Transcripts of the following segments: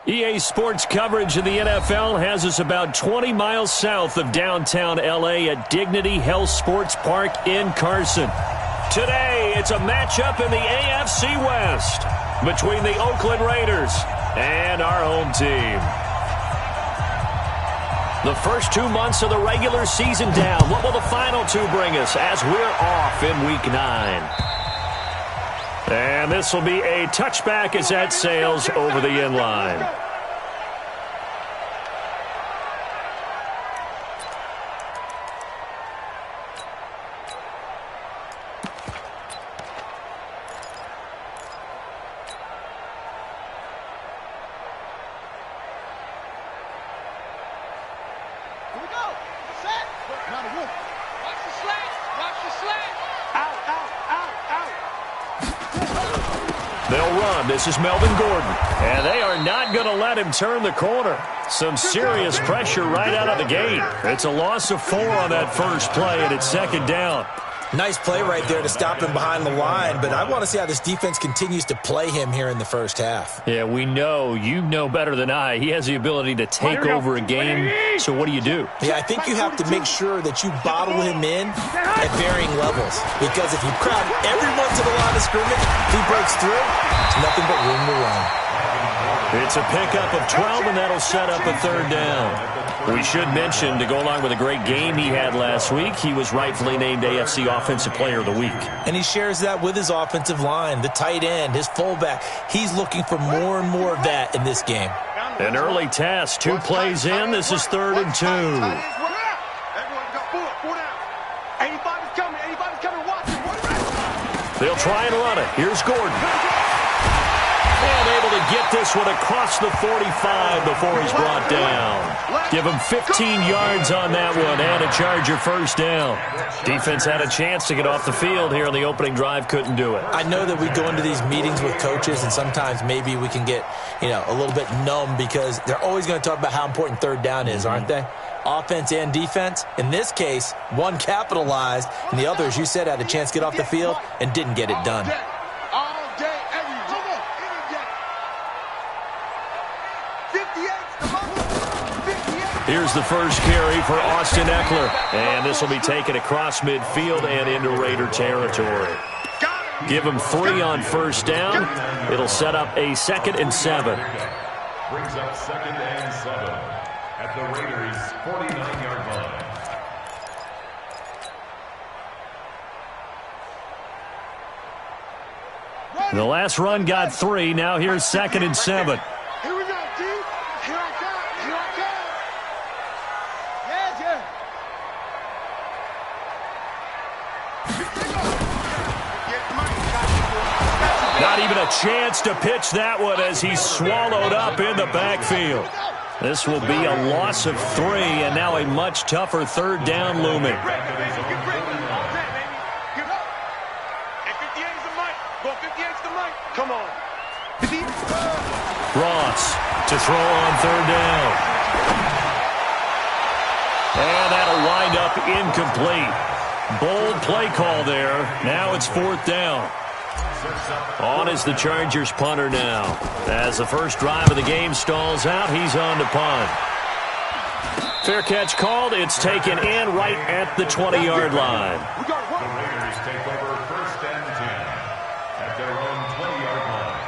EA Sports coverage of the NFL has us about 20 miles south of downtown L.A. at Dignity Health Sports Park in Carson. Today, it's a matchup in the AFC West between the Oakland Raiders and our home team. The first 2 months of the regular season down. What will the final two bring us as we're off in Week 9? And this will be a touchback as that sails over the end line. This is Melvin Gordon, and they are not going to let him turn the corner. Some serious pressure right out of the gate. It's a loss of 4 on that first play, and it's second down. Nice play right there to stop him behind the line, but I want to see how this defense continues to play him here in the first half. Yeah, we know. You know better than I. He has the ability to take over a game, so what do you do? Yeah, I think you have to make sure that you bottle him in at varying levels, because if you crowd everyone to the line of scrimmage, if he breaks through, it's nothing but room to run. It's a pickup of 12, and that'll set up a third down. We should mention, to go along with a great game he had last week, he was rightfully named AFC Offensive Player of the Week. And he shares that with his offensive line, the tight end, his fullback. He's looking for more and more of that in this game. An early task, 2 plays in. This is 3rd and 2. They'll try and run it. Here's Gordon. And able to get this one across the 45 before he's brought down. Give him 15 yards on that one and a Charger first down. Defense had a chance to get off the field here on the opening drive, couldn't do it. I know that we go into these meetings with coaches, and sometimes maybe we can get, a little bit numb because they're always going to talk about how important third down is, aren't they? Offense and defense. In this case, one capitalized, and the other, as you said, had a chance to get off the field and didn't get it done. Here's the first carry for Austin Eckler. And this will be taken across midfield and into Raider territory. Give him 3 on first down. It'll set up a 2nd and 7. Brings up 2nd and 7 at the Raiders' 49-yard line. The last run got 3. Now here's 2nd and 7. Here we go, G. Here I come. Here I come. Not even a chance to pitch that one as he's swallowed up in the backfield. This will be a loss of 3, and now a much tougher third down looming. Come on. Ross to throw on third down. And that'll wind up incomplete. Bold play call there. Now it's 4th down. On is the Chargers punter now. As the first drive of the game stalls out, he's on to punt. Fair catch called. It's taken in right at the 20-yard line. The Raiders take over 1st and 10 at their own 20-yard line.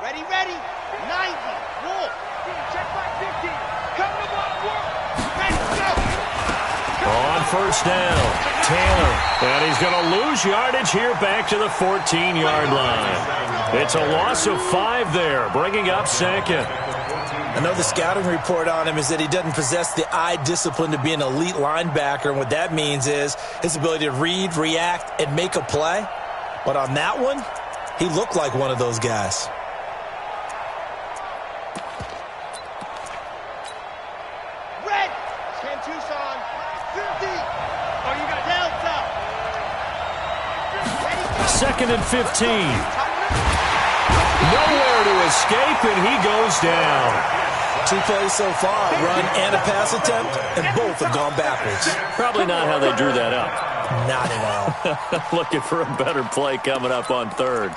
Ready, 90, Wolf, check back 15, come to block, work, ready, go. On first down, Taylor, and he's going to lose yardage here back to the 14-yard line. It's a loss of 5 there, bringing up 2nd. I know the scouting report on him is that he doesn't possess the eye discipline to be an elite linebacker, and what that means is his ability to read, react, and make a play. But on that one, he looked like one of those guys. Tucson, 50. Oh, you got Delta. 2nd and 15. Nowhere to escape, and he goes down. 2 plays so far, a run and a pass attempt, and both have gone backwards. Probably not how they drew that up. Not at all. Looking for a better play coming up on third.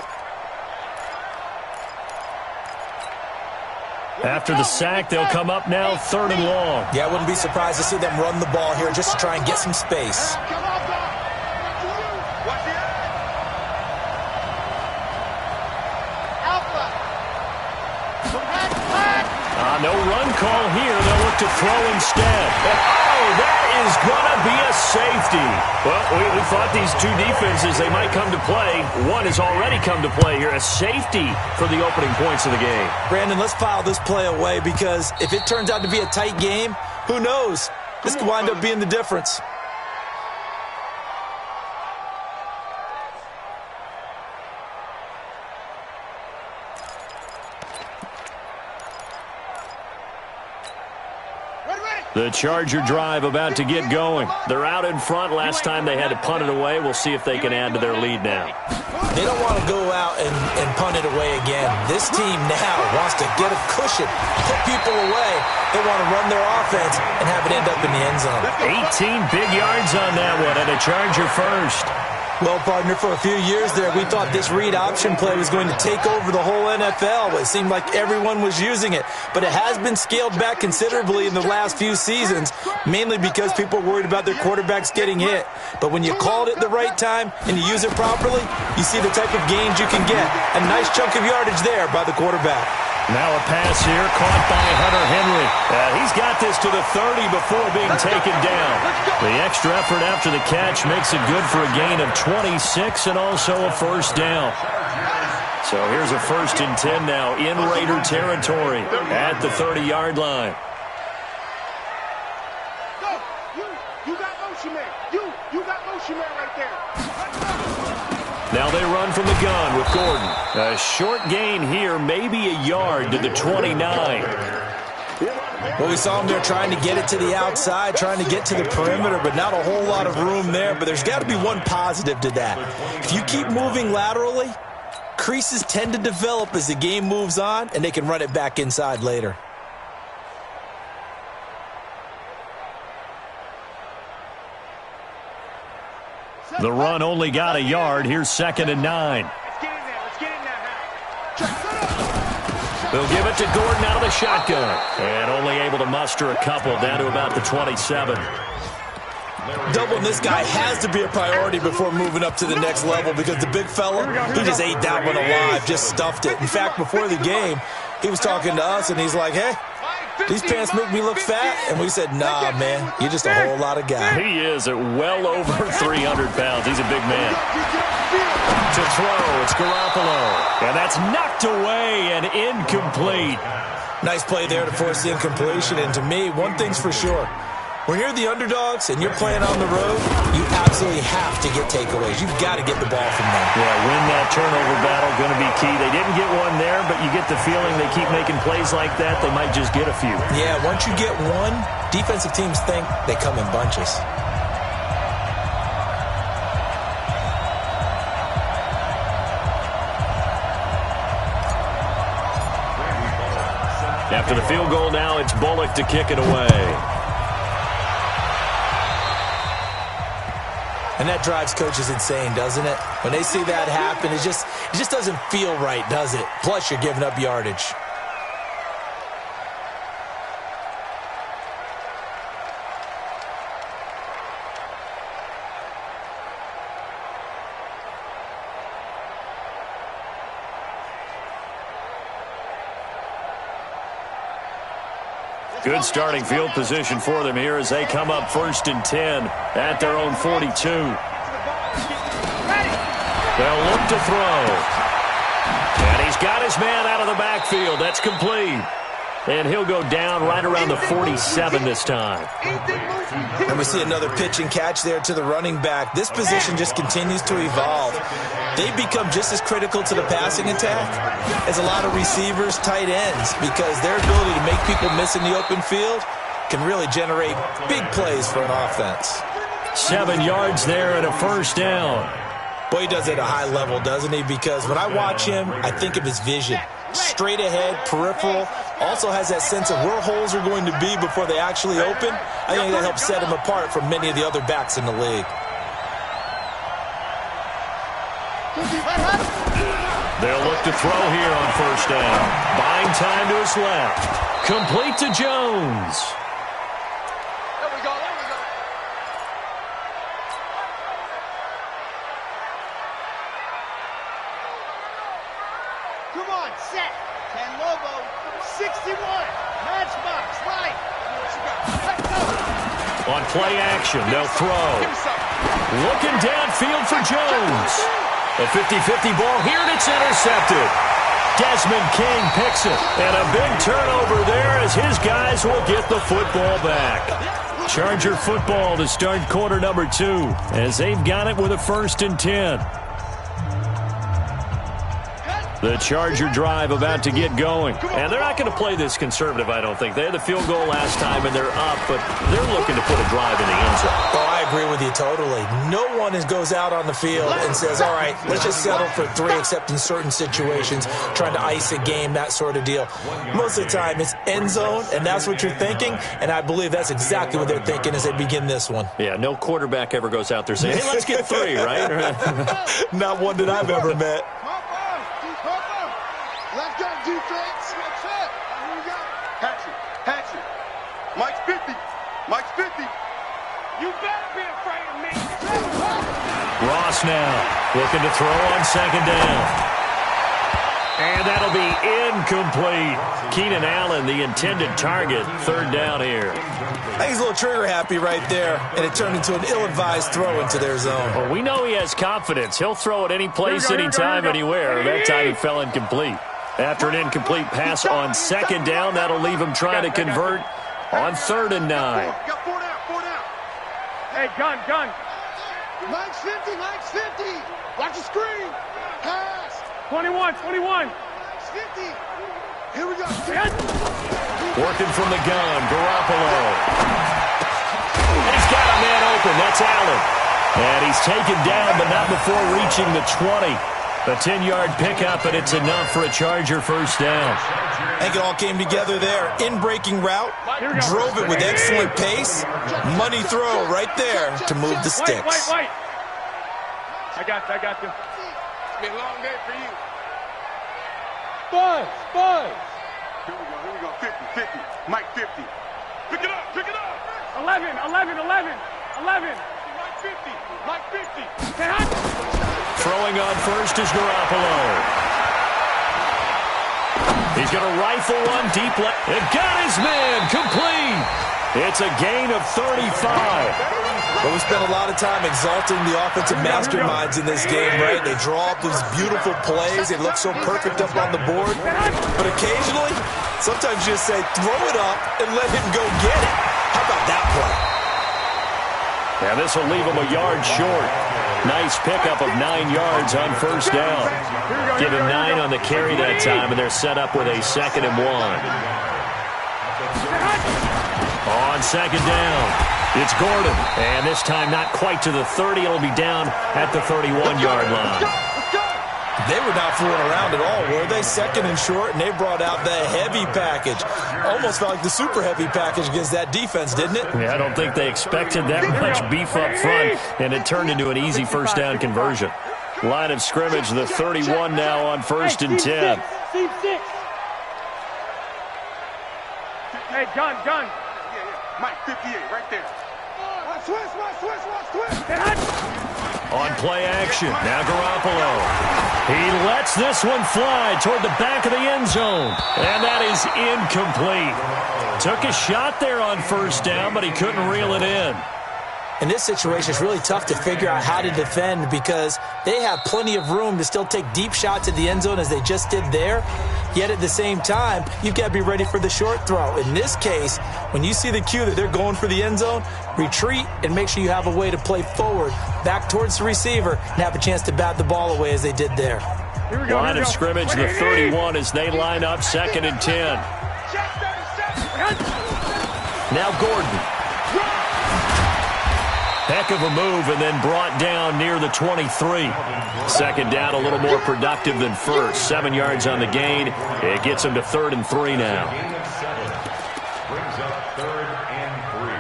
After the sack, they'll come up now 3rd and long. Yeah, I wouldn't be surprised to see them run the ball here just to try and get some space. No run call here. They'll look to throw instead. And, oh, that is going to be a safety. Well, we thought these two defenses, they might come to play. One has already come to play here. A safety for the opening points of the game. Brandon, let's file this play away because if it turns out to be a tight game, who knows? This could wind up being the difference. The Charger drive about to get going. They're out in front. Last time they had to punt it away. We'll see if they can add to their lead now. They don't want to go out and punt it away again. This team now wants to get a cushion, put people away. They want to run their offense and have it end up in the end zone. 18 big yards on that one, and a Charger first. Well, partner, for a few years there, we thought this read option play was going to take over the whole NFL. It seemed like everyone was using it. But it has been scaled back considerably in the last few seasons, mainly because people are worried about their quarterbacks getting hit. But when you call it at the right time and you use it properly, you see the type of gains you can get. A nice chunk of yardage there by the quarterback. Now a pass here caught by Hunter Henry. He's got this to the 30 before being taken down. The extra effort after the catch makes it good for a gain of 26 and also a first down. So here's a 1st and 10 now in Raider territory at the 30-yard line. You got motion man. You got motion man right there. Now they run from the gun with Gordon. A short gain here, maybe a yard to the 29. Well, we saw him there trying to get it to the outside, trying to get to the perimeter, but not a whole lot of room there. But there's got to be one positive to that. If you keep moving laterally, creases tend to develop as the game moves on, and they can run it back inside later. The run only got a yard. Here's 2nd and 9. Let's get in there now. They'll give it to Gordon out of the shotgun. And only able to muster a couple down to about the 27. Doubling this guy has to be a priority before moving up to the next level because the big fella, he just ate that one alive, just stuffed it. In fact, before the game, he was talking to us, and he's like, hey, these pants make me look fat. And we said, nah, man, you're just a whole lot of guy. He is at well over 300 pounds. He's a big man. To throw, it's Garoppolo. And that's knocked away and incomplete. Nice play there to force the incompletion. And to me, one thing's for sure. When you're the underdogs and you're playing on the road, you absolutely have to get takeaways. You've got to get the ball from them. Yeah, win that turnover battle, going to be key. They didn't get one there, but you get the feeling they keep making plays like that, they might just get a few. Yeah, once you get one, defensive teams think they come in bunches. After the field goal now, it's Bullock to kick it away. And that drives coaches insane, doesn't it? When they see that happen, it just doesn't feel right, does it? Plus, you're giving up yardage. Good starting field position for them here as they come up 1st and 10 at their own 42. They'll look to throw. And he's got his man out of the backfield. That's complete. And he'll go down right around the 47 this time. And we see another pitch and catch there to the running back. This position just continues to evolve. They've become just as critical to the passing attack as a lot of receivers, tight ends, because their ability to make people miss in the open field can really generate big plays for an offense. 7 yards there and a first down. Boy, he does it at a high level, doesn't he? Because when I watch him, I think of his vision. Straight ahead, peripheral, Also has that sense of where holes are going to be before they actually open. I think that helps set him apart from many of the other backs in the league. They'll look to throw here on first down. Buying time to his left. Complete to Jones. There we go, there we go. Come on, set. 10 Lobo, 61. Matchbox, right. Let's go. On play action, they'll throw. Looking downfield for Jones. A 50-50 ball here, and it's intercepted. Desmond King picks it. And a big turnover there as his guys will get the football back. Charger football to start quarter number 2 as they've got it with a 1st and 10. The Charger drive about to get going. And they're not going to play this conservative, I don't think. They had the field goal last time, and they're up, but they're looking to put a drive in the end zone. Oh, I agree with you totally. No one goes out on the field and says, all right, let's just settle for 3, except in certain situations, trying to ice a game, that sort of deal. Most of the time, it's end zone, and that's what you're thinking, and I believe that's exactly what they're thinking as they begin this one. Yeah, no quarterback ever goes out there saying, hey, let's get 3, right? Not one that I've ever met. Let's go, defense. What's up? Here we go. Hatchet. Mike's 50. Mike's 50. You better be afraid of me. Ross now looking to throw on 2nd down. And that'll be incomplete. Keenan Allen, the intended target, 3rd down here. I think he's a little trigger happy right there, and it turned into an ill-advised throw into their zone. Well, we know he has confidence. He'll throw it any place, anytime, anywhere. That time it fell incomplete. After an incomplete pass on 2nd down, that'll leave him trying to convert on 3rd and 9. Got 4 down. Hey, gun. Mike's 50. Watch the screen. Pass. 21. Mike's 50. Here we go. Working from the gun, Garoppolo. And he's got a man open. That's Allen. And he's taken down, but not before reaching the 20. A 10-yard pickup, and it's enough for a Charger 1st down. I think it all came together there. In-breaking route, drove it with excellent pace. Money throw right there to move the sticks. Wait. I got you. It's been a long day for you. Buzz. Here we go. 50. Mike 50. Pick it up. 11. Mike 50. Throwing on first is Garoppolo. He's going to rifle one deep left. It got his man complete. It's a gain of 35. But we spent a lot of time exalting the offensive masterminds in this game, right? They draw up these beautiful plays. They look so perfect up on the board. But occasionally, sometimes you just say, throw it up and let him go get it. How about that play? And this will leave him a yard short. Nice pickup of 9 yards on 1st down. Give him 9 on the carry that time, and they're set up with a 2nd and 1. On 2nd down, it's Gordon. And this time not quite to the 30. It'll be down at the 31-yard line. They were not fooling around at all, were they? 2nd and short, and they brought out the heavy package. Almost felt like the super heavy package against that defense, didn't it? Yeah, I don't think they expected that much beef up front, and it turned into an easy 1st down conversion. Line of scrimmage, the 31 now on 1st and 10. Hey, gun. Mike 58, right there. Twist. On play action, now Garoppolo. He lets this one fly toward the back of the end zone. And that is incomplete. Took a shot there on 1st down, but he couldn't reel it in. In this situation, it's really tough to figure out how to defend because they have plenty of room to still take deep shots at the end zone as they just did there. Yet at the same time, you've got to be ready for the short throw. In this case, when you see the cue that they're going for the end zone, retreat and make sure you have a way to play forward, back towards the receiver, and have a chance to bat the ball away as they did there. Line of scrimmage, the 31 as they line up 2nd and 10. Now Gordon. Heck of a move and then brought down near the 23. Second down, a little more productive than first. 7 yards on the gain. It gets him to 3rd and 3 now. Gain of 7. Brings up 3rd and 3.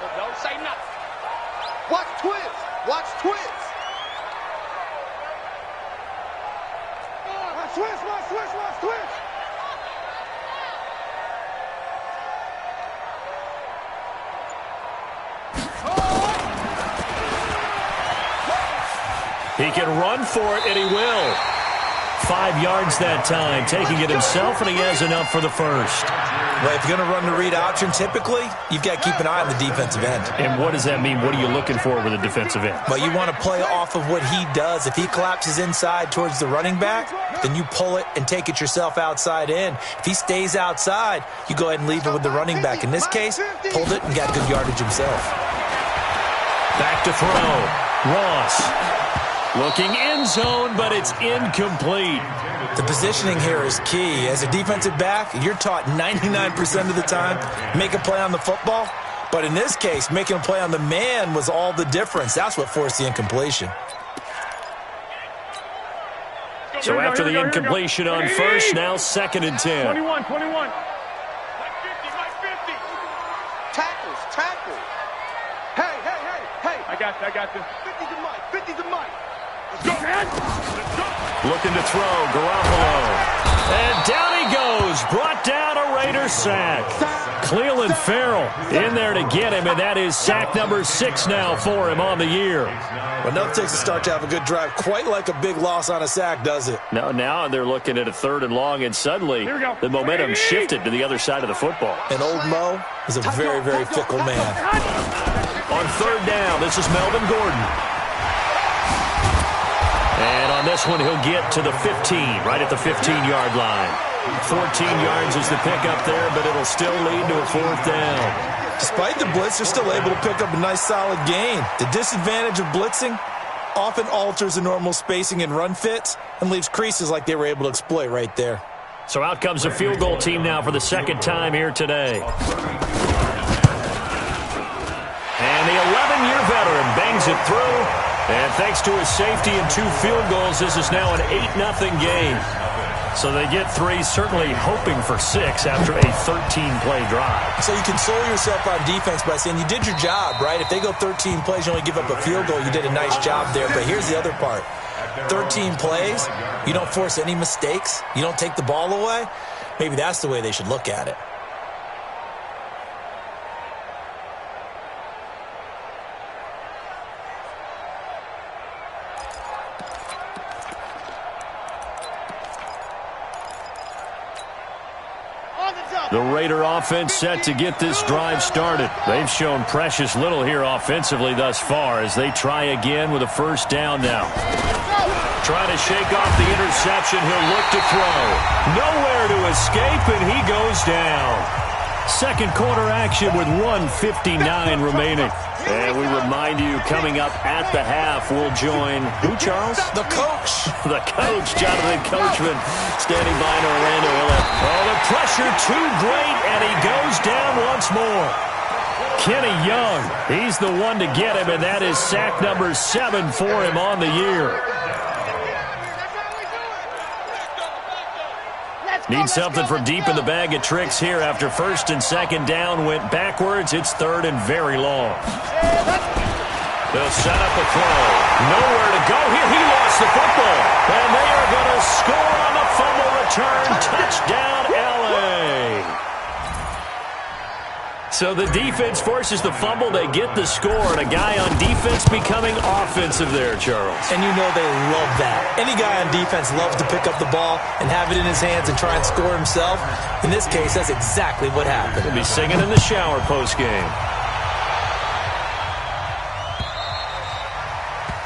So don't say nothing. Watch twins. Watch twins. Watch twins. Watch twins. Watch twins. He can run for it, and he will. 5 yards that time, taking it himself, and he has enough for the first. Well, if you're going to run the read option, typically, you've got to keep an eye on the defensive end. And what does that mean? What are you looking for with a defensive end? Well, you want to play off of what he does. If he collapses inside towards the running back, then you pull it and take it yourself outside in. If he stays outside, you go ahead and leave it with the running back. In this case, pulled it and got good yardage himself. Back to throw. Ross. Looking end zone, but it's incomplete. The positioning here is key. As a defensive back, you're taught 99% of the time, make a play on the football. But in this case, making a play on the man was all the difference. That's what forced the incompletion. So after the incompletion on first, now 2nd and 10. 21. Tackles. Hey. I got this. 50 to Mike. 50 to Mike. Let's go, man. Let's go. Looking to throw, Garoppolo. And down he goes. Brought down a Raider sack. Cleveland Farrell in there to get him, and that is sack number 6 now for him on the year. Well, nothing takes a start to have a good drive. Quite like a big loss on a sack, does it? Now they're looking at a 3rd and long, and suddenly the momentum shifted to the other side of the football. And old Mo is a very, very fickle man. On 3rd down, this is Melvin Gordon. And on this one, he'll get to the 15, right at the 15-yard line. 14 yards is the pickup there, but it'll still lead to a 4th down. Despite the blitz, they're still able to pick up a nice, solid gain. The disadvantage of blitzing often alters the normal spacing and run fits and leaves creases like they were able to exploit right there. So out comes a field goal team now for the 2nd time here today. And the 11-year veteran bangs it through. And thanks to his safety and 2 field goals, this is now an 8-0 game. So they get 3, certainly hoping for 6 after a 13-play drive. So you console yourself on defense by saying you did your job, right? If they go 13 plays, you only give up a field goal, you did a nice job there. But here's the other part. 13 plays, you don't force any mistakes, you don't take the ball away. Maybe that's the way they should look at it. The Raider offense set to get this drive started. They've shown precious little here offensively thus far as they try again with a 1st down now. Trying to shake off the interception. He'll look to throw. Nowhere to escape, and he goes down. 2nd quarter action with 1:59 remaining. And we remind you, coming up at the half, we'll join who, Charles? The coach. The coach, Jonathan Coachman, standing by in Orlando. Oh, the pressure too great, and he goes down once more. Kenny Young, he's the one to get him, and that is sack number 7 for him on the year. Need something from deep in the bag of tricks here after 1st and 2nd down went backwards. It's 3rd and very long. They'll set up a throw. Nowhere to go here. He lost the football. And they are going to score on the fumble return. Touchdown, L.A. So the defense forces the fumble. They get the score, and a guy on defense becoming offensive there, Charles. And you know they love that. Any guy on defense loves to pick up the ball and have it in his hands and try and score himself. In this case, that's exactly what happened. He'll be singing in the shower postgame.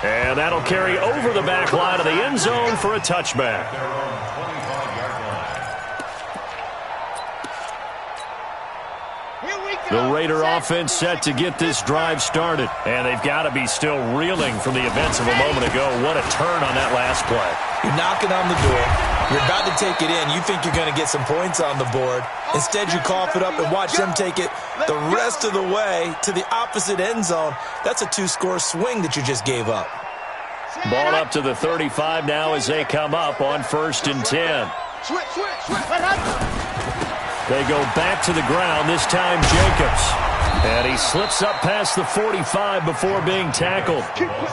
And that'll carry over the back line of the end zone for a touchback. Here we The Raider offense set to get this drive started. And they've got to be still reeling from the events of a moment ago. What a turn on that last play. You're knocking on the door. You're about to take it in. You think you're going to get some points on the board. Instead, you cough it up and watch them take it the rest of the way to the opposite end zone. That's a 2-score swing that you just gave up. Ball up to the 35 now as they come up on 1st and 10. They go back to the ground, this time Jacobs. And he slips up past the 45 before being tackled.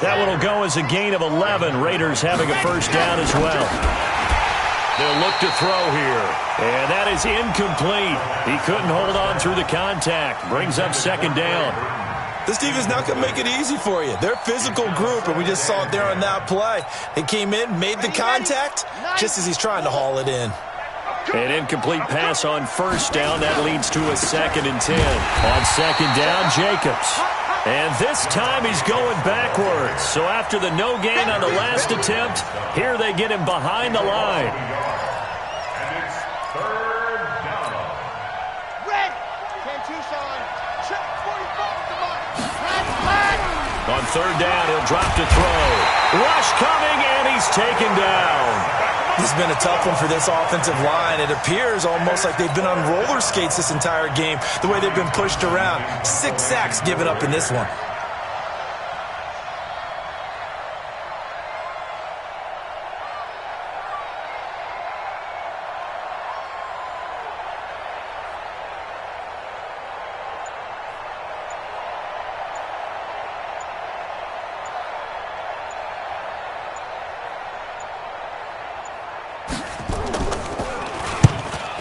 That one will go as a gain of 11. Raiders having a first down as well. They'll look to throw here. And that is incomplete. He couldn't hold on through the contact. Brings up 2nd down. This defense is not going to make it easy for you. They're a physical group, and we just saw it there on that play. They came in, made the contact, just as he's trying to haul it in. An incomplete pass on 1st down. That leads to a 2nd and 10. On 2nd down, Jacobs. And this time he's going backwards. So after the no gain on the last attempt, here they get him behind the line. And it's 3rd down. Ready. 10 Tucson. Check 45 to mark. On 3rd down, he'll drop to throw. Rush coming, and he's taken down. This has been a tough one for this offensive line. It appears almost like they've been on roller skates this entire game, the way they've been pushed around. 6 sacks given up in this one.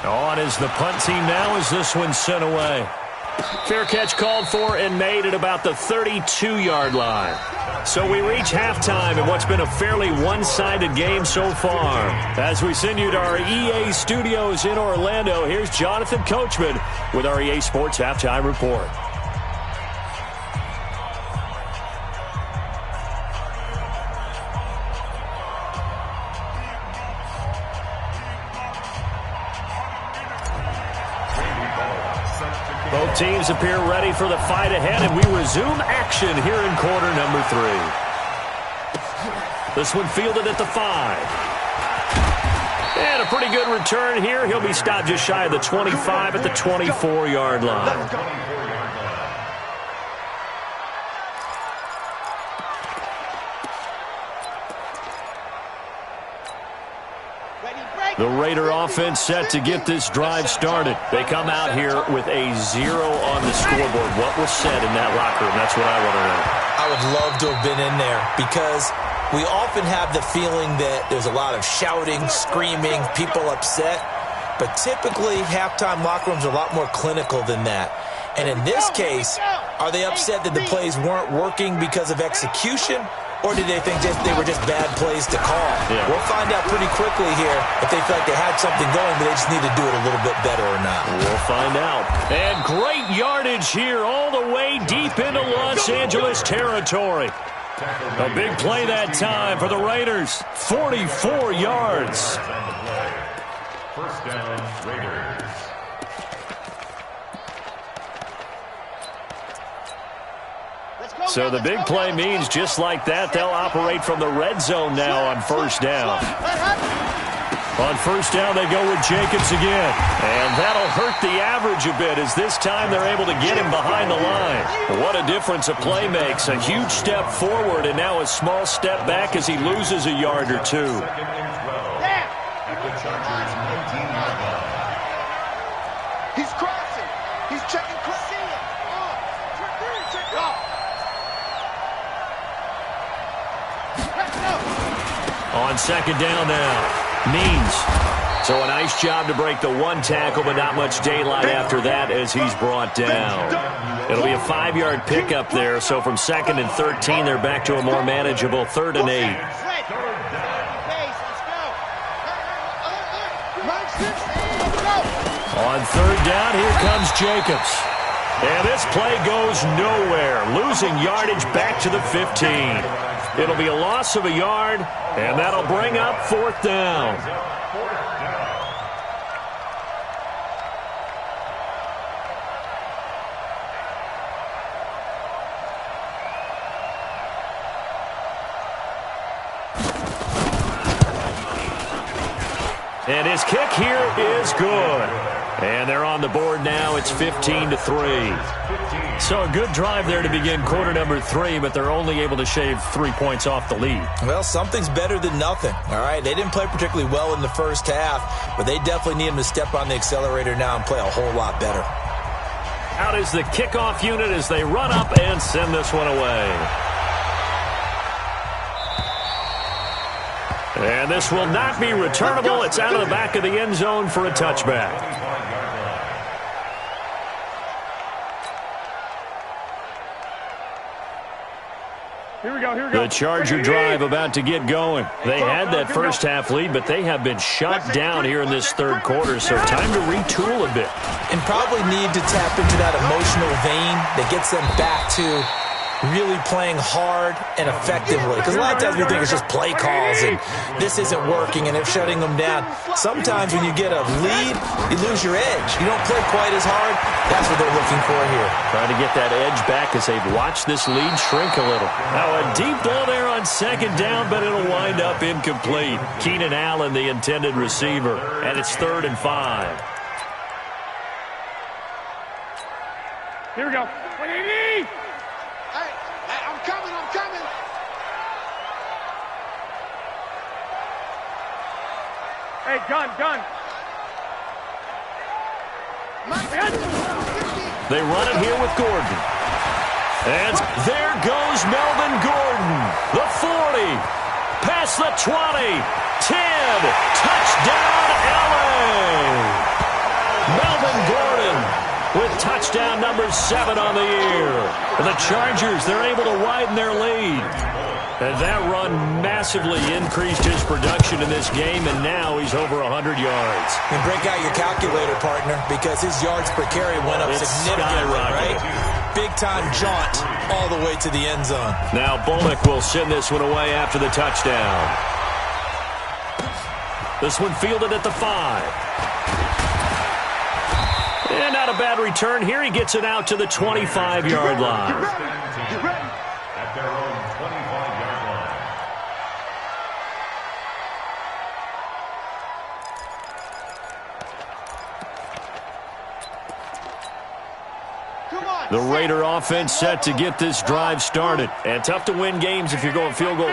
On is the punt team now as this one's sent away. Fair catch called for and made at about the 32-yard line. So we reach halftime in what's been a fairly one-sided game so far. As we send you to our EA studios in Orlando, here's Jonathan Coachman with our EA Sports Halftime Report. Both teams appear ready for the fight ahead, and we resume action here in quarter number 3. This one fielded at the 5. And a pretty good return here. He'll be stopped just shy of the 25 at the 24-yard line. The Raider offense set to get this drive started. They come out here with a 0 on the scoreboard. What was said in that locker room? That's what I want to know. I would love to have been in there because we often have the feeling that there's a lot of shouting, screaming, people upset. But typically, halftime locker rooms are a lot more clinical than that. And in this case, are they upset that the plays weren't working because of execution? Or did they think they were just bad plays to call? Yeah. We'll find out pretty quickly here if they feel like they had something going, but they just need to do it a little bit better or not. We'll find out. And great yardage here all the way deep into Los Angeles territory. A big play that time for the Raiders. 44 yards. First down, Raiders. So the big play means just like that, they'll operate from the red zone now on 1st down. On 1st down, they go with Jacobs again. And that'll hurt the average a bit as this time they're able to get him behind the line. What a difference a play makes. A huge step forward and now a small step back as he loses a yard or two. At the Chargers' 19-yard line. He's crossing. He's checking crossing. On 2nd down now, Means. So a nice job to break the 1 tackle, but not much daylight after that as he's brought down. It'll be a 5-yard pickup there, so from 2nd and 13, they're back to a more manageable 3rd and 8. On 3rd down, here comes Jacobs. And this play goes nowhere, losing yardage back to the 15. It'll be a loss of a yard, and that'll bring up 4th down. And his kick here is good. And they're on the board now. It's 15-3. So a good drive there to begin quarter number 3, but they're only able to shave 3 points off the lead. Well, something's better than nothing, all right? They didn't play particularly well in the first half, but they definitely need him to step on the accelerator now and play a whole lot better. Out is the kickoff unit as they run up and send this one away. And this will not be returnable. It's out of the back of the end zone for a touchback. Here we go. The Charger drive about to get going. They had that first half lead, but they have been shut down here in this third quarter, so time to retool a bit. And probably need to tap into that emotional vein that gets them back to really playing hard and effectively. Because a lot of times we think it's just play calls and this isn't working and they're shutting them down. Sometimes when you get a lead, you lose your edge. You don't play quite as hard. That's what they're looking for here. Trying to get that edge back as they've watched this lead shrink a little. Now a deep ball there on second down, but it'll wind up incomplete. Keenan Allen, the intended receiver, and it's 3rd and 5. Here we go. I'm coming. Hey, gun. They run it here with Gordon. And there goes Melvin Gordon. The 40. Past the 20. 10. Touchdown, LA. Melvin Gordon with touchdown number 7 on the year. And the Chargers, they're able to widen their lead. And that run massively increased his production in this game, and now he's over 100 yards. And break out your calculator, partner, because his yards per carry went up significantly, right? Big-time jaunt all the way to the end zone. Now Bullock will send this one away after the touchdown. This one fielded at the 5. And not a bad return here. He gets it out to the 25-yard line. Get ready. At their own 25-yard line. The Raider offense set to get this drive started. And tough to win games if you're going field goal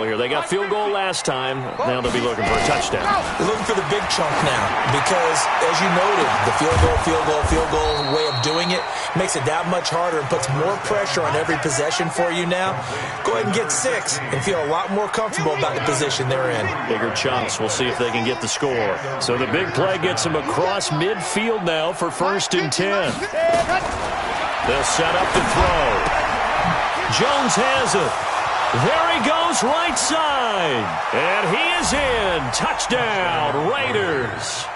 here. They got field goal last time. Now they'll be looking for a touchdown. They're looking for the big chunk now because, as you noted, the field goal way of doing it makes it that much harder and puts more pressure on every possession for you now. Go ahead and get 6 and feel a lot more comfortable about the position they're in. Bigger chunks. We'll see if they can get the score. So the big play gets them across midfield now for 1st and 10. They'll set up the throw. Jones has it. There he goes right side. And he is in. Touchdown, Raiders.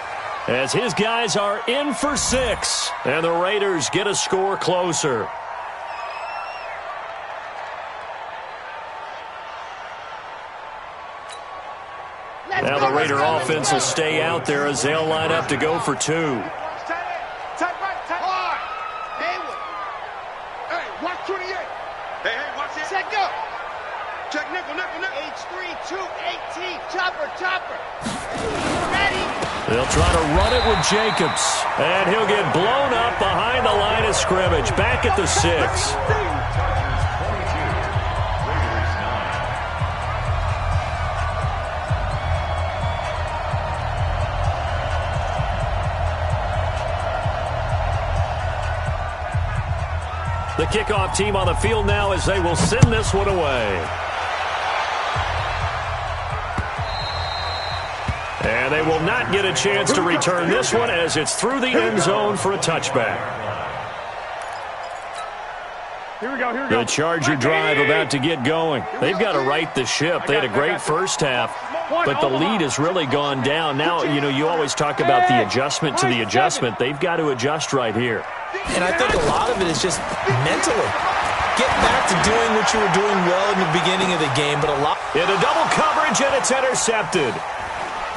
As his guys are in for 6. And the Raiders get a score closer. Now the Raider offense will stay out there as they'll line up to go for 2. Chopper. Ready. They'll try to run it with Jacobs. And he'll get blown up behind the line of scrimmage. Back at the 6. The kickoff team on the field now as they will send this one away. And they will not get a chance to return this one as it's through the end zone for a touchback. Here we go. The Charger drive about to get going. They've got to right the ship. They had a great first half, but the lead has really gone down. Now, you always talk about the adjustment to the adjustment. They've got to adjust right here. And I think a lot of it is just mentally. Get back to doing what you were doing well in the beginning of the game, but a lot. Into double coverage, and it's intercepted.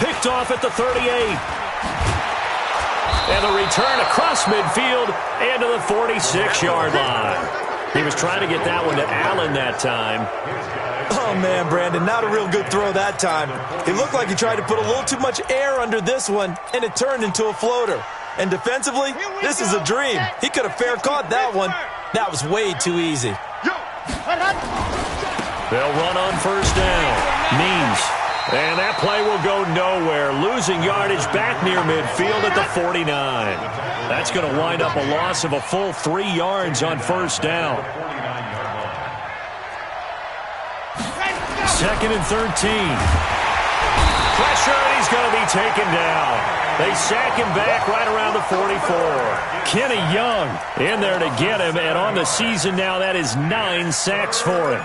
Picked off at the 38. And the return across midfield and to the 46-yard line. He was trying to get that one to Allen that time. Oh, man, Brandon, not a real good throw that time. It looked like he tried to put a little too much air under this one, and it turned into a floater. And defensively, this is a dream. He could have fair caught that one. That was way too easy. They'll run on first down. Means. And that play will go nowhere. Losing yardage back near midfield at the 49. That's going to wind up a loss of a full 3 yards on first down. 2nd and 13. Pressure, and he's going to be taken down. They sack him back right around the 44. Kenny Young in there to get him, and on the season now, that is 9 sacks for him.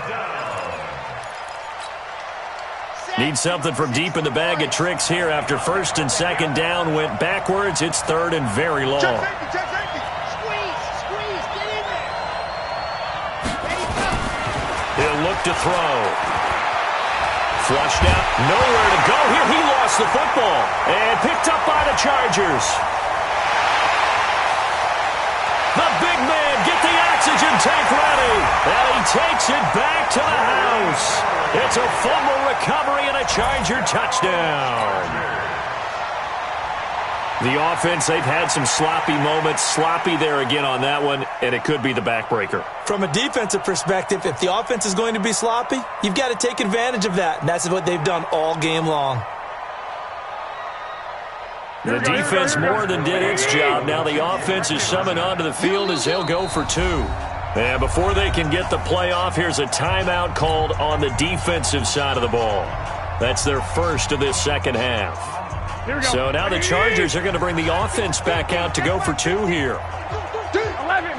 Need something from deep in the bag of tricks here after 1st and 2nd down went backwards. It's 3rd and very long. Squeeze, get in there. He'll look to throw. Flushed out, nowhere to go here. He lost the football and picked up by the Chargers. The big man, get the oxygen tank ready. And he takes it back to the house. It's a fumble recovery and a Charger touchdown. The offense, they've had some sloppy moments. Sloppy there again on that one, and it could be the backbreaker. From a defensive perspective, if the offense is going to be sloppy, you've got to take advantage of that, and that's what they've done all game long. The defense more than did its job. Now the offense is summoned onto the field as they'll go for 2. And before they can get the play off, here's a timeout called on the defensive side of the ball. That's their first of this second half. So now the Chargers are going to bring the offense back out to go for 2 here. 11.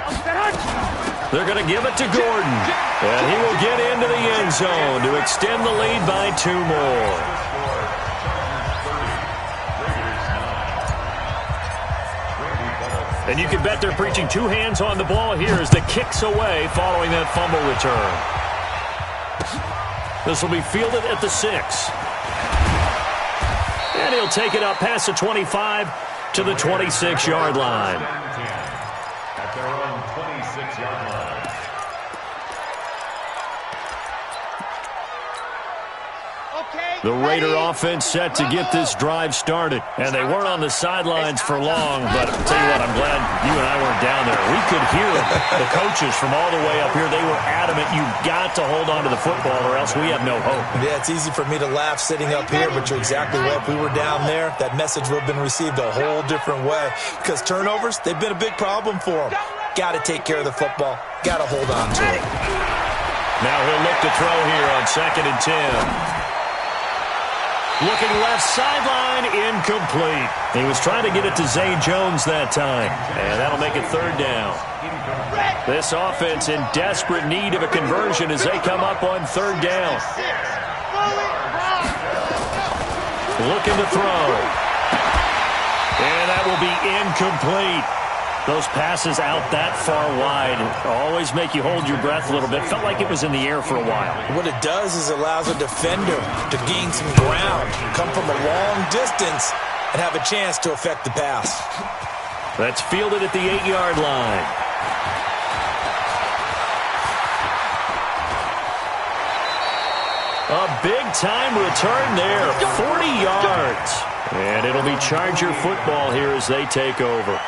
They're going to give it to Gordon. And he will get into the end zone to extend the lead by 2 more. And you can bet they're preaching 2 hands on the ball here as the kick's away following that fumble return. This will be fielded at the 6. And he'll take it up past the 25 to the 26-yard line. At their own 26-yard line. The Raider offense set to get this drive started. And they weren't on the sidelines for long, but I'll tell you what, I'm glad you and I weren't down there. We could hear the coaches from all the way up here. They were adamant, you've got to hold on to the football or else we have no hope. Yeah, it's easy for me to laugh sitting up here, but you're exactly right. If we were down there, that message would have been received a whole different way. Because turnovers, they've been a big problem for them. Got to take care of the football. Got to hold on to it. Now he'll look to throw here on 2nd and 10. Looking left sideline, incomplete. He was trying to get it to Zay Jones that time, and that'll make it 3rd down. This offense in desperate need of a conversion as they come up on 3rd down. Looking to throw. And that will be incomplete. Those passes out that far wide always make you hold your breath a little bit. Felt like it was in the air for a while. What it does is allows a defender to gain some ground, come from a long distance, and have a chance to affect the pass. That's fielded at the 8-yard line. A big-time return there, 40 yards. And it'll be Charger football here as they take over.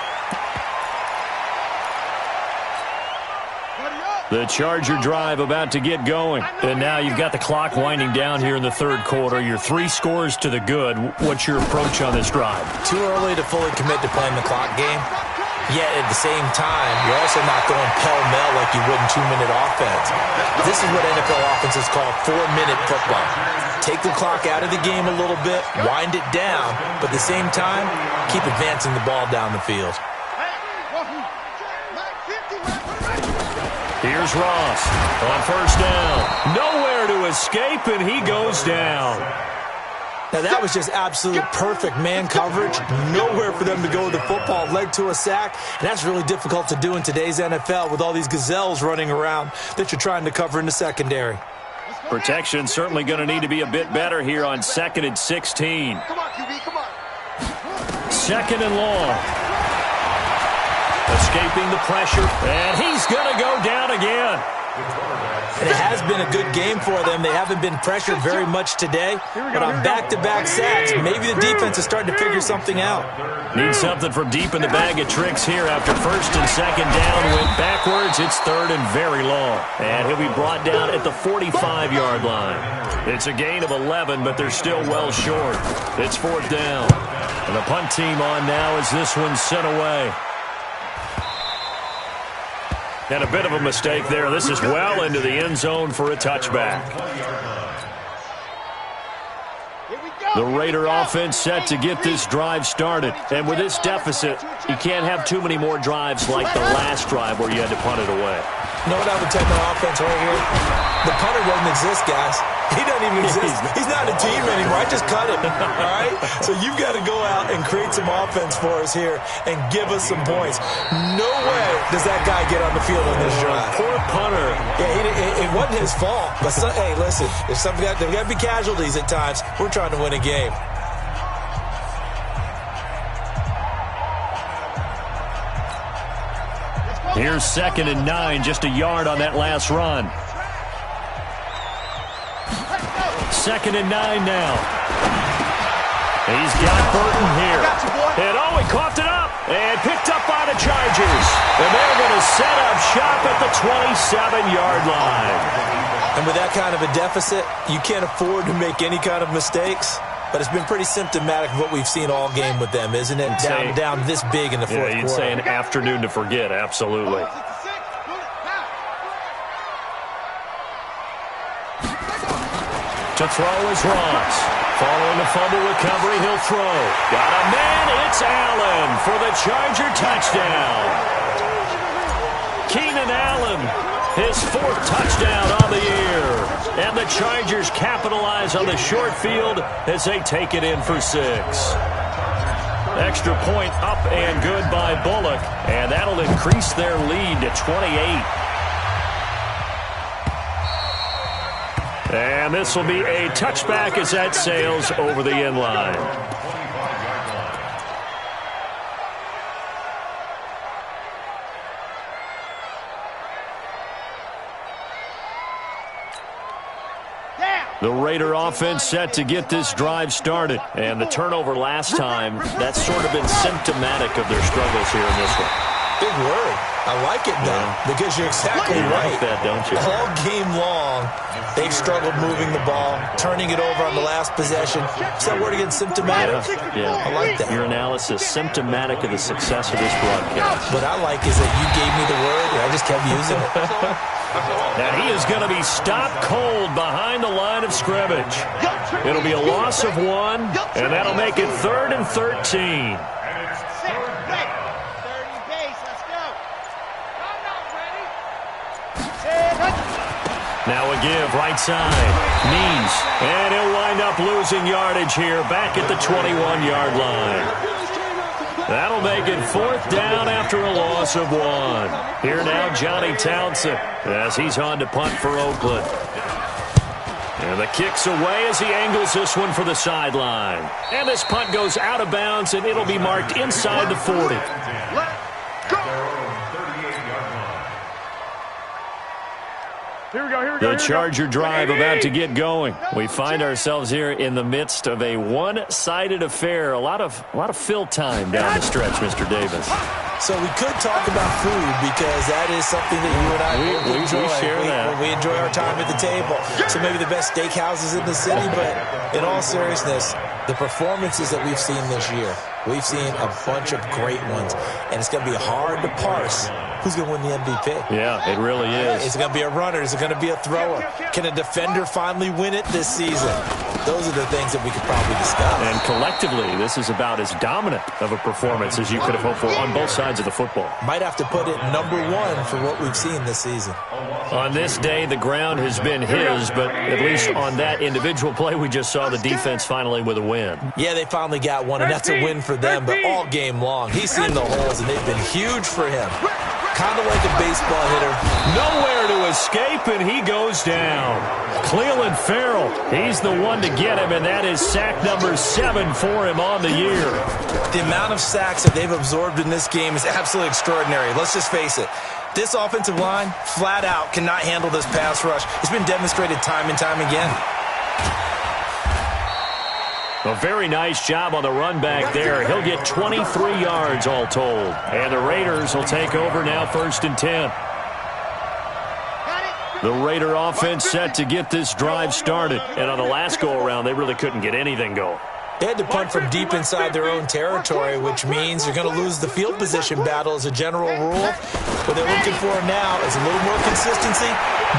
The Charger drive about to get going. And now you've got the clock winding down here in the 3rd quarter. You're 3 scores to the good. What's your approach on this drive? Too early to fully commit to playing the clock game. Yet at the same time, you're also not going pell-mell like you would in 2-minute offense. This is what NFL offenses call 4-minute football. Take the clock out of the game a little bit, wind it down, but at the same time, keep advancing the ball down the field. Here's Ross on 1st down. Nowhere to escape, and he goes down. Now, that was just absolute perfect man coverage. Nowhere for them to go with the football. Led to a sack, and that's really difficult to do in today's NFL with all these gazelles running around that you're trying to cover in the secondary. Protection certainly going to need to be a bit better here on 2nd and 16. Come on, QB, come on. 2nd and long. A escaping the pressure, and he's going to go down again. And it has been a good game for them. They haven't been pressured very much today, but on back-to-back sacks, maybe the defense is starting to figure something out. Need something from deep in the bag of tricks here after first and second down went backwards. It's third and very long, and he'll be brought down at the 45-yard line. It's a gain of 11, but they're still well short. It's fourth down, and the punt team on now as this one's sent away. And a bit of a mistake there. This is well into the end zone for a touchback. The Raider offense set to get this drive started. And with this deficit, you can't have too many more drives like the last drive where you had to punt it away. You know what I would take my offense right here? The punter doesn't exist, guys. He doesn't even exist. He's not a team anymore. I just cut him, all right? So you've got to go out and create some offense for us here and give us some points. No way does that guy get on the field on this drive. Poor punter. Yeah, it wasn't his fault. But, hey, listen, there's got to be casualties at times. We're trying to win a game. Here's 2nd and 9, just a yard on that last run. 2nd and 9 now. He's got Burton here. And he coughed it up and picked up by the Chargers. And they're going to set up shop at the 27-yard line. And with that kind of a deficit, you can't afford to make any kind of mistakes. But it's been pretty symptomatic of what we've seen all game with them, isn't it? Down this big in the fourth quarter. Yeah, you'd say an afternoon to forget, absolutely. To throw is Ross. Following the fumble recovery, he'll throw. Got a man, it's Allen for the Charger touchdown. Keenan Allen, his 4th touchdown on the year. And the Chargers capitalize on the short field as they take it in for 6. Extra point up and good by Bullock, and that'll increase their lead to 28. And this will be a touchback as that sails over the end line. The Raider offense set to get this drive started. And the turnover last time, that's sort of been symptomatic of their struggles here in this one. Big word. I like it, though, because you're exactly right. You like that, don't you? All game long, they've struggled moving the ball, turning it over on the last possession. Is that word again, symptomatic? Yeah. I like that. Your analysis, symptomatic of the success of this broadcast. What I like is that you gave me the word, and I just kept using it. And he is going to be stopped cold behind the line of scrimmage. It'll be a loss of 1, and that'll make it 3rd and 13. Now a give, right side. Means. And he'll wind up losing yardage here back at the 21-yard line. That'll make it 4th down after a loss of 1. Here now, Johnny Townsend, as he's on to punt for Oakland. And the kick's away as he angles this one for the sideline. And this punt goes out of bounds, and it'll be marked inside the 40. The Charger drive about to get going. We find ourselves here in the midst of a one-sided affair. A lot of fill time down the stretch, Mr. Davis. So we could talk about food because that is something that you and I enjoy. We share that. We enjoy our time at the table. So maybe the best steakhouses in the city, but in all seriousness, the performances that we've seen this year, we've seen a bunch of great ones, and it's going to be hard to parse who's going to win the MVP. Yeah, it really is. Is it going to be a runner? Is it going to be a thrower? Can a defender finally win it this season? Those are the things that we could probably discuss. And collectively, this is about as dominant of a performance as you could have hoped for on both sides of the football. Might have to put it number 1 for what we've seen this season. On this day, the ground has been his, but at least on that individual play, we just saw the defense finally with a win. Yeah, they finally got one, and that's a win for them, but all game long, he's seen the holes, and they've been huge for him. Kind of like a baseball hitter. Nowhere to escape, and he goes down. Cleveland Farrell, he's the one to get him, and that is sack number 7 for him on the year. The amount of sacks that they've absorbed in this game is absolutely extraordinary. Let's just face it. This offensive line, flat out, cannot handle this pass rush. It's been demonstrated time and time again. A very nice job on the run back there. He'll get 23 yards all told. And the Raiders will take over now, 1st and 10. The Raider offense set to get this drive started. And on the last go-around, they really couldn't get anything going. They had to punt from deep inside their own territory, which means you're going to lose the field position battle as a general rule. What they're looking for now is a little more consistency.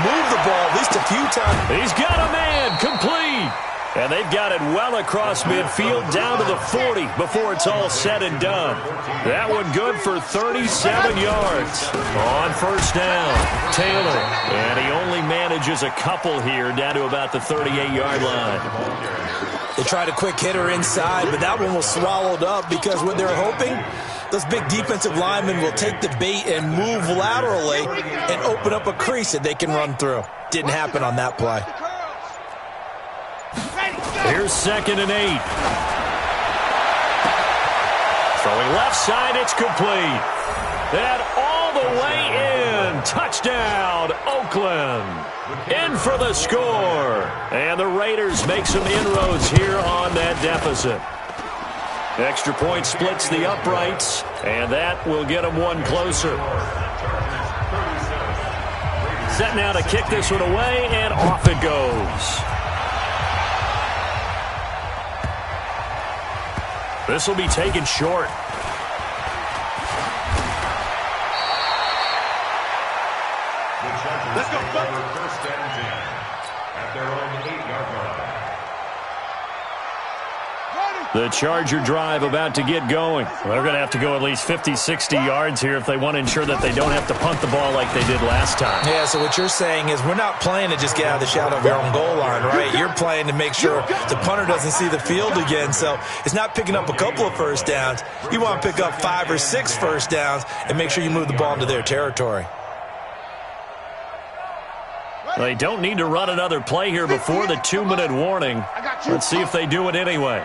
Move the ball at least a few times. He's got a man, complete. And they've got it well across midfield down to the 40 before it's all said and done. That one good for 37 yards. On 1st down, Taylor. And he only manages a couple here down to about the 38-yard line. They tried a quick hitter inside, but that one was swallowed up because what they're hoping, those big defensive linemen will take the bait and move laterally and open up a crease that they can run through. Didn't happen on that play. Here's 2nd and 8. Throwing left side, it's complete. And all the way in. Touchdown, Oakland. In for the score. And the Raiders make some inroads here on that deficit. Extra point splits the uprights, and that will get them one closer. Set now to kick this one away, and off it goes. This will be taken short. Let's go. 1st and 10 at their own 8-yard line. The Charger drive about to get going. They're going to have to go at least 50, 60 yards here if they want to ensure that they don't have to punt the ball like they did last time. Yeah, so what you're saying is we're not playing to just get out of the shadow of your own goal line, right? You're playing to make sure the punter doesn't see the field again. So it's not picking up a couple of 1st downs. You want to pick up 5 or 6 1st downs and make sure you move the ball into their territory. They don't need to run another play here before the 2-minute warning. Let's see if they do it anyway.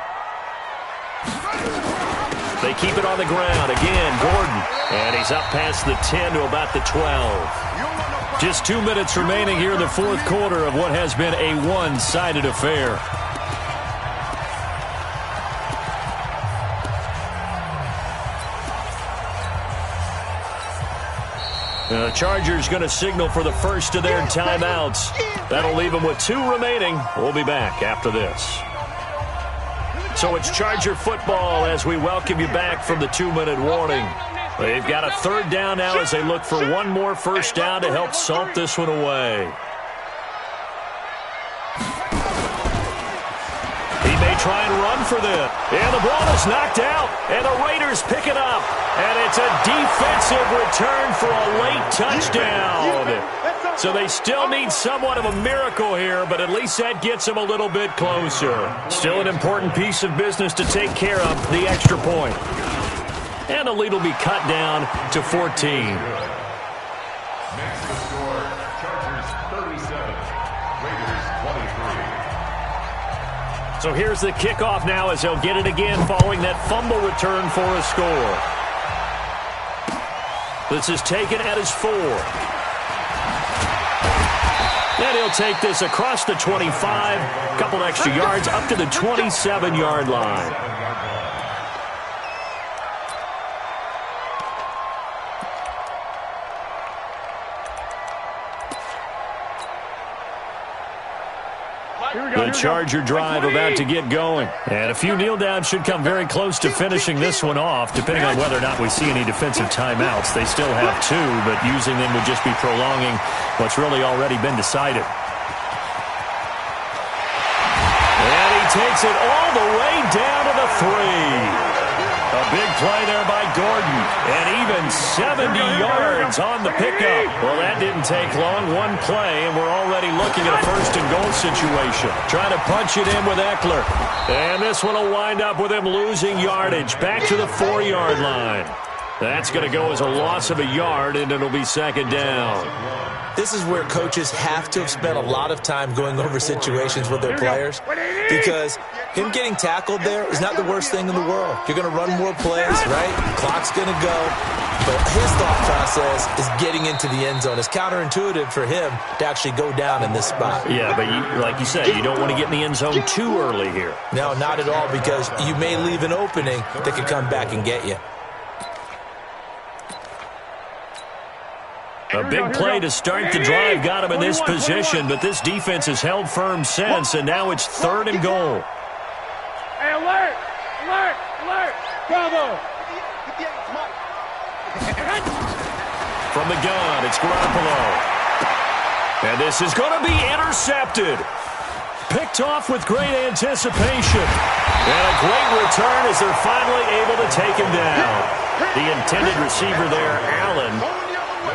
They keep it on the ground. Again, Gordon. And he's up past the 10 to about the 12. Just 2 minutes remaining here in the 4th quarter of what has been a one-sided affair. The Chargers going to signal for the first of their timeouts. That'll leave them with 2 remaining. We'll be back after this. So it's Charger football as we welcome you back from the 2-minute warning. They've got a 3rd down now as they look for one more 1st down to help salt this one away. He may try and run for this. And the ball is knocked out. And the Raiders pick it up. And it's a defensive return for a late touchdown. So they still need somewhat of a miracle here, but at least that gets them a little bit closer. Still an important piece of business to take care of, the extra point. And the lead will be cut down to 14. Makes the score, Chargers 37, Raiders 23. So here's the kickoff now as they'll get it again following that fumble return for a score. This is taken at his 4. And he'll take this across the 25, a couple extra yards up to the 27-yard line. The Charger drive about to get going. And a few kneel downs should come very close to finishing this one off, depending on whether or not we see any defensive timeouts. They still have 2, but using them would just be prolonging what's really already been decided. And he takes it all the way down to the 3. A big play there by Gordon, and even 70 yards on the pickup. Well, that didn't take long. One play, and we're already looking at a 1st and goal situation. Trying to punch it in with Eckler. And this one will wind up with him losing yardage back to the 4-yard line. That's going to go as a loss of a yard, and it'll be 2nd down. This is where coaches have to have spent a lot of time going over situations with their players, because him getting tackled there is not the worst thing in the world. You're going to run more plays, right? Clock's going to go. But his thought process is getting into the end zone. It's counterintuitive for him to actually go down in this spot. Yeah, but like you said, you don't want to get in the end zone too early here. No, not at all, because you may leave an opening that could come back and get you. A big play to start the drive got him in this position, but this defense has held firm since, and now it's 3rd and goal. Hey, alert! Alert! Alert! Bravo! From the gun, it's Garoppolo. And this is going to be intercepted. Picked off with great anticipation. And a great return as they're finally able to take him down. The intended receiver there, Allen.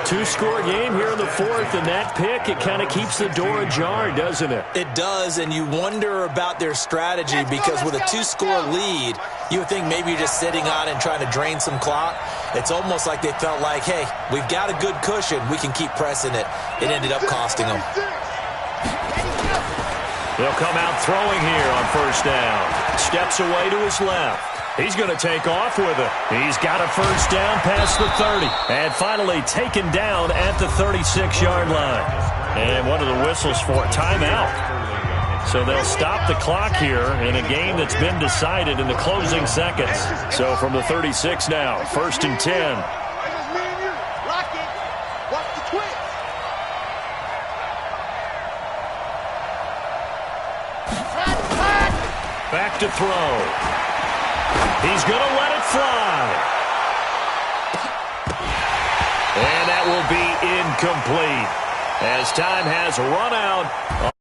2-score game here in the 4th, and that pick, it kind of keeps the door ajar, doesn't it? It does, and you wonder about their strategy, because with a 2-score lead, you would think maybe you're just sitting on it and trying to drain some clock. It's almost like they felt like, hey, we've got a good cushion. We can keep pressing it. It ended up costing them. They'll come out throwing here on 1st down. Steps away to his left. He's going to take off with it. He's got a 1st down past the 30. And finally taken down at the 36-yard line. And what are the whistles for? Timeout. So they'll stop the clock here in a game that's been decided in the closing seconds. So from the 36 now, 1st and 10. Back to throw. He's going to let it fly. And that will be incomplete as time has run out.